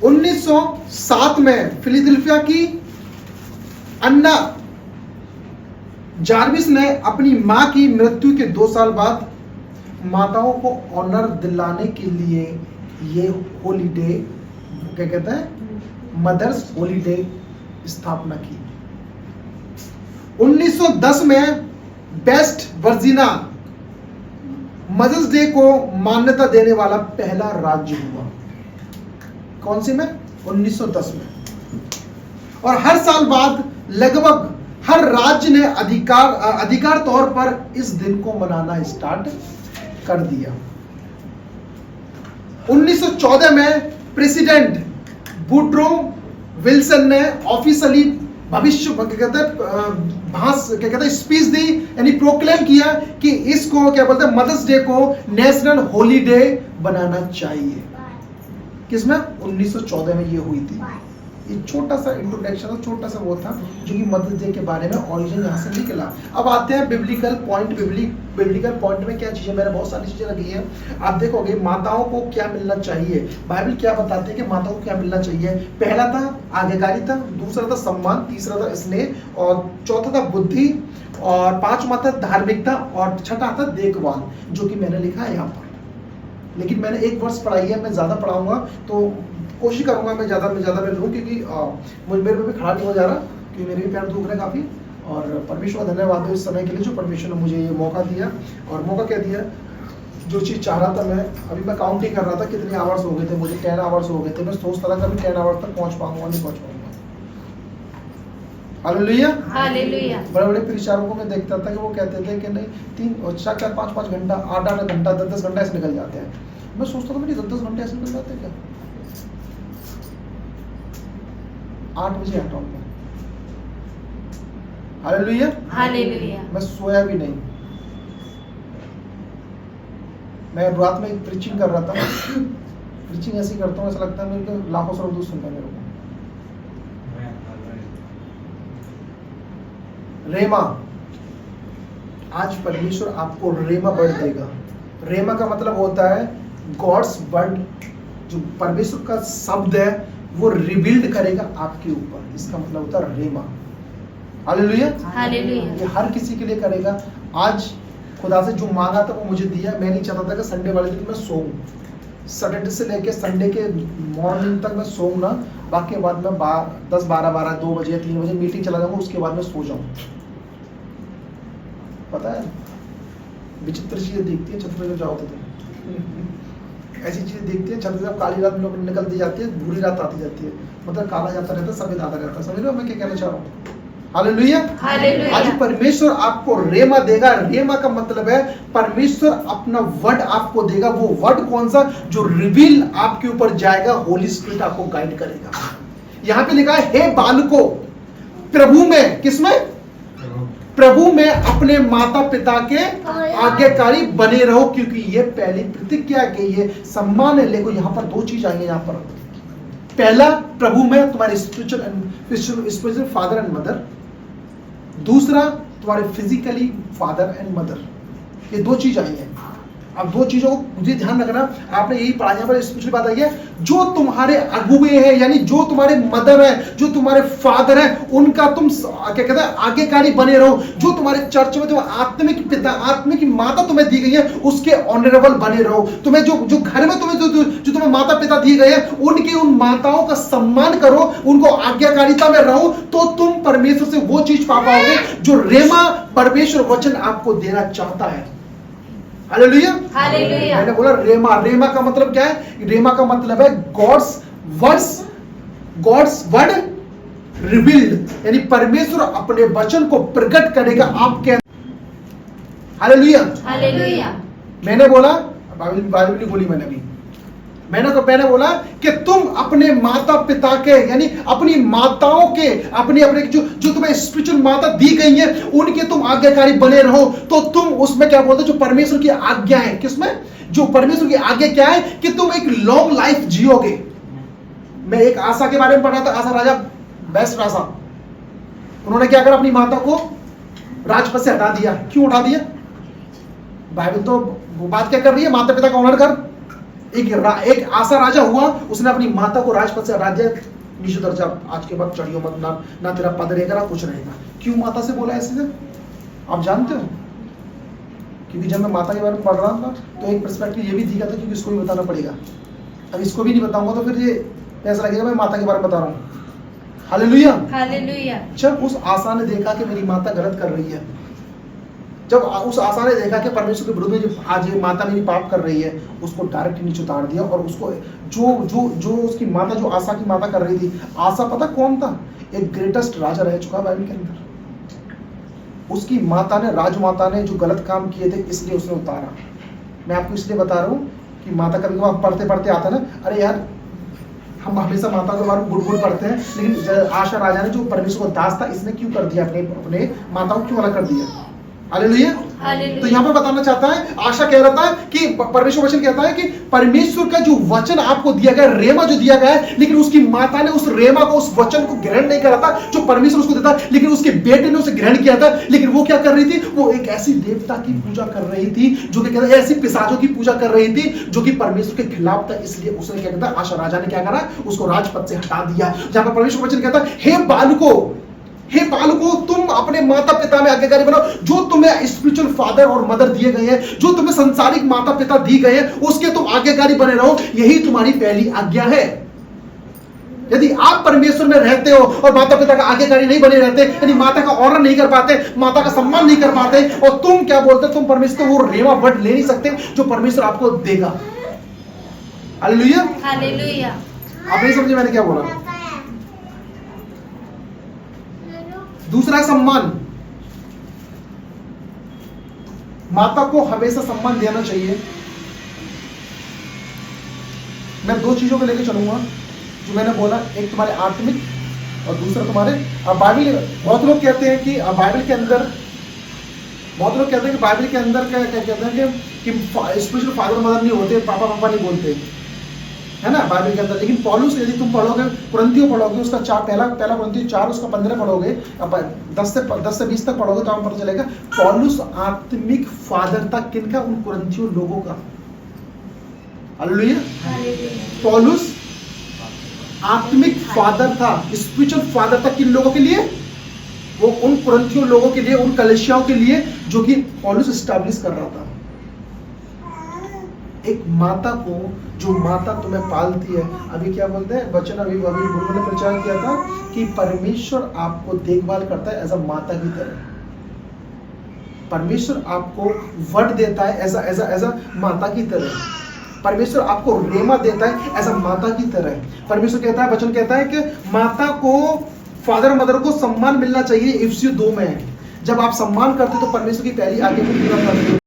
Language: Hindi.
1907 में फिलाडेल्फिया की अन्ना जार्विस ने अपनी मां की मृत्यु के 2 साल बाद माताओं को ऑनर दिलाने के लिए ये हॉलीडे, क्या कहते हैं, मदर्स हॉलीडे स्थापना की। 1910 में वेस्ट वर्जीनिया मदर्स डे को मान्यता देने वाला पहला राज्य हुआ। कौन सी में? 1910 में। और हर साल बाद लगभग हर राज्य ने अधिकार तौर पर इस दिन को मनाना स्टार्ट कर दिया। 1914 में प्रेसिडेंट वुडरो विल्सन ने ऑफिशियली भविष्य स्पीच दी, यानी प्रोक्लेम किया कि इसको क्या बोलते हैं, मदर्स डे को नेशनल हॉलीडे बनाना चाहिए। किसमें? 1914 में ये हुई थी। ये छोटा सा इंट्रोडक्शन, छोटा सा वो था जो कि मदर्स डे के बारे में ओरिजिन यहाँ से निकला। अब आते हैं बिब्लिकल पॉइंट। बिब्लिकल पॉइंट में क्या चीजें, मैंने बहुत सारी चीजें रखी है। आप देखोगे माताओं को क्या मिलना चाहिए, बाइबल क्या बताते हैं कि माताओं को क्या मिलना चाहिए। पहला था आज्ञाकारिता, दूसरा था सम्मान, तीसरा था स्नेह, और चौथा था बुद्धि, और पांचवा था धार्मिकता, और छठा था देखभाल, जो कि मैंने लिखा है यहाँ पर। लेकिन मैंने एक वर्ष पढ़ाई है, मैं ज्यादा पढ़ाऊंगा तो कोशिश करूंगा मैं ज्यादा में लूँ, क्योंकि मेरे पे भी खड़ा नहीं हो जा रहा, क्योंकि मेरे भी पैर दुख रहे काफी। और परमेश्वर का धन्यवाद है इस समय के लिए जो परमेश्वर ने मुझे ये मौका दिया। और मौका क्या दिया, जो चीज़ चाह रहा था मैं काउंटिंग कर रहा था कितने आवर्स हो गए थे, मुझे 10 आवर्स हो गए थे। मैं सोचता था कभी 10 आवर्स तक पहुंच पाऊंगा, नहीं पहुंच पाऊंगा। Hallelujah, hallelujah. बड़े प्रीचारों को मैं देखता था कि वो कहते थे कि नहीं 3 और 4 5 घंटा, 8 घंटा, 10 घंटा ऐसे निकल जाते हैं। मैं सोचता था मेरी 10 घंटे ऐसे निकल जाते हैं क्या? 8 बजे आता हूँ। Hallelujah, hallelujah. मैं सोया भी नहीं। मैं रात में प्रीचिंग कर रहा था। प्रीचिंग ऐसी करता हूँ, ऐसा लगता है मेरे को लाखों श्रोता सुनता है मेरे को। रेमा, आज परमेश्वर आपको रेमा वर्ड देगा। रेमा का मतलब होता है गॉड्स वर्ड, जो परमेश्वर का शब्द है वो रिबिल्ड करेगा आपके ऊपर। इसका मतलब होता है रेमा। Hallelujah, hallelujah. ये हर किसी के लिए करेगा। आज खुदा से जो मांगा था वो मुझे दिया। मैं नहीं चाहता था कि संडे वाले दिन मैं सोऊं, सैटरडे से लेके संडे के मॉर्निंग तक मैं सोऊं ना, बाकी बाद में 10, 12, 2 बजे, 3 बजे मीटिंग चला जाऊंगा, उसके बाद में सो जाऊं। पता है विचित्र चीजें दिखती है छत पे जब जाओ तो ऐसी चीजें दिखती है। छत जब काली रात में लोग निकलती जाती है, बुरी रात आती जाती है, मतलब काला जाता रहता है, सफेद आता रहता है। समझ रहे हो मैं क्या कहना चाह रहा हूँ? Hallelujah, hallelujah. आज परमेश्वर आपको रेमा देगा। रेमा का मतलब है परमेश्वर अपना वर्ड आपको देगा। वो वर्ड कौन सा? जो रिवील आपके ऊपर जाएगा, होली स्पिरिट आपको गाइड करेगा। यहाँ पे लिखा है, हे बालकों प्रभु में, किसमें? प्रभु में अपने माता पिता के आज्ञाकारी बने रहो, क्योंकि ये पहली प्रतिज्ञा के ये सम्मान है। लेकिन यहाँ पर 2 चीज आएंगे यहाँ पर। पहला, प्रभु में तुम्हारे स्पिरिचुअल फादर एंड मदर। दूसरा, तुम्हारे फिजिकली फादर एंड मदर। ये 2 चीज आई हैं। अब 2 चीजों को मुझे ध्यान रखना। आपने यही पढ़ा, यहाँ पर स्पेशली बात आई है, जो तुम्हारे अगुवे हैं, यानी जो तुम्हारे मदर है, जो तुम्हारे फादर है, उनका तुम क्या कहते हैं आज्ञाकारी बने रहो। जो तुम्हारे चर्च में जो आत्मिक पिता, आत्मिक माता तुम्हें दी गई है, उसके ऑनरेबल बने रहो। तुम्हें जो घर में तुम्हें जो तुम्हें माता पिता दिए गए हैं, उनकी उन माताओं का सम्मान करो, उनको आज्ञाकारिता में रहो, तो तुम परमेश्वर से वो चीज पा पाओगे जो रेमा परमेश्वर वचन आपको देना चाहता है। Hallelujah, hallelujah. मैंने बोला रेमा। रेमा का मतलब क्या है? रेमा का मतलब है गॉड्स वर्ड रिवील्ड, यानी परमेश्वर अपने वचन को प्रकट करेगा आपके। Hallelujah, hallelujah. मैंने बोला, बाइबल नहीं बोली मैंने बोला कि तुम अपने माता पिता के, यानी अपनी माताओं के, अपने जो तुम्हें स्पिरिचुअल माता दी गई है, उनके तुम आज्ञाकारी बने रहो। तो तुम उसमें क्या बोलते हो? जो परमेश्वर की आज्ञा है। किसमें? जो परमेश्वर की आज्ञा क्या है कि तुम एक लॉन्ग लाइफ जियोगे। मैं एक आशा के बारे में पढ़ रहा था, आशा राजा, बेस्ट आशा। उन्होंने क्या करा? अपनी माता को राजपद से हटा दिया। क्यों हटा दिया? बाइबल तो वो बात क्या कर रही है? माता पिता का ऑनर कर। एक आसा राजा हुआ, उसने अपनी माता को राजपद से हटा दिया, नीचे दर्जा, आज के बाद चढ़ियो मत, ना तेरा पद रहेगा ना कुछ रहेगा। क्यों माता से बोला ऐसे से? आप जानते हो? क्योंकि जब मैं माता के बारे में पढ़ रहा था तो एक पर्सपेक्टिव ये भी दिखा था, क्योंकि इसको भी बताना पड़ेगा। अब इसको भी नहीं बताऊंगा तो फिर ये ऐसा लगेगा मैं माता के बारे में बता रहा हूँ। Hallelujah, hallelujah. जब उस आशा ने देखा कि मेरी माता गलत कर रही है, जब उस आशा ने देखा कि परमेश्वर के विरुद्ध में जो आज ये माता मेरी पाप कर रही है, उसको डायरेक्ट नीचे उतार दिया। और उसको जो उसकी माता, जो आशा की माता कर रही थी, आशा पता कौन था? एक ग्रेटेस्ट राजा रह चुका बाइबल के अंदर। उसकी माता ने, राजमाता ने जो गलत काम किए थे, इसलिए उसने उतारा। मैं आपको इसलिए बता रहा हूँ कि माता कभी कभी पढ़ते पढ़ते आता ना, अरे यार हम हमेशा माता के बारे में गुड़ पढ़ते हैं, लेकिन आशा राजा ने जो परमेश्वर को दास था, इसने क्यों कर दिया? अपने माता को क्यों अलग कर दिया? हालेलुया। तो यहाँ पर बताना चाहता है, आशा कह रहा था कि परमेश्वर वचन कहता है कि परमेश्वर का जो वचन आपको दिया गया, रेमा जो दिया गया है, लेकिन उसकी माता ने उस रेमा को, उस वचन को ग्रहण नहीं करा था जो परमेश्वर उसको देता, लेकिन उसके बेटे ने उसे ग्रहण किया था। लेकिन वो क्या कर रही थी? वो एक ऐसी देवता की पूजा कर रही थी, जो कि कहता है ऐसी पिशाचों की पूजा कर रही थी जो कि परमेश्वर के खिलाफ था। इसलिए उसने क्या कहता, आशा राजा ने क्या करा? उसको राजपद से हटा दिया। जहां पर परमेश्वर वचन कहता है, हे बालको, तुम अपने माता पिता में आज्ञाकारी बनो। जो तुम्हें स्पिरिचुअल फादर और मदर दिए गए हैं, जो तुम्हें संसारिक माता पिता दिए गए हैं, उसके तुम आज्ञाकारी बने रहो। यही तुम्हारी पहली आज्ञा है। यदि आप परमेश्वर में रहते हो और माता पिता का आज्ञाकारी नहीं बने रहते, यानी माता का ऑनर नहीं कर पाते, माता का सम्मान नहीं कर पाते, और तुम क्या बोलते, तुम परमेश्वर वो रेवा वर्ड ले नहीं सकते जो परमेश्वर आपको देगा। Hallelujah, hallelujah. आप नहीं समझे मैंने क्या बोला? दूसरा, सम्मान। माता को हमेशा सम्मान देना चाहिए। मैं दो चीजों को लेकर चलूंगा जो मैंने बोला, एक तुम्हारे आत्मिक और दूसरा तुम्हारे बाइबल। बहुत लोग कहते हैं कि बाइबल के अंदर क्या कहते हैं कि स्पिरिचुअल फादर मदर नहीं होते, पापा नहीं बोलते, है ना बाइबल के अंदर। लेकिन पौलुस, यदि तुम पढ़ोगे, कुरिन्थियों पढ़ोगे, उसका पहला कुरिन्थियों 4 उसका 15 पढ़ोगे, 10 से 20 तक पढ़ोगे तो आपको पता चलेगा पौलुस आत्मिक फादर था किनका? उन कुरिन्थियों लोगों का। हालेलुया। पौलुस आत्मिक फादर था, स्पिरिचुअल फादर था। किन लोगों के लिए? वो उन कुरिन्थियों लोगों के लिए, उन कलीसियाओं के लिए जो कि पौलुस एस्टैब्लिश कर रहा था। एक माता को, जो माता तुम्हें पालती है, अभी क्या बोलते हैं वचन, अभी गुरु ने प्रचार किया था कि परमेश्वर आपको देखभाल करता है एज अ माता की तरह। परमेश्वर आपको वर्ड देता है एज अ माता की तरह। परमेश्वर आपको रेमा देता है एज अ माता की तरह। परमेश्वर कहता है, वचन कहता है कि माता को, फादर मदर को सम्मान मिलना चाहिए। इफिसियों 2 में जब आप सम्मान करते हो तो परमेश्वर की पहली आज्ञा को पूरा करते हो।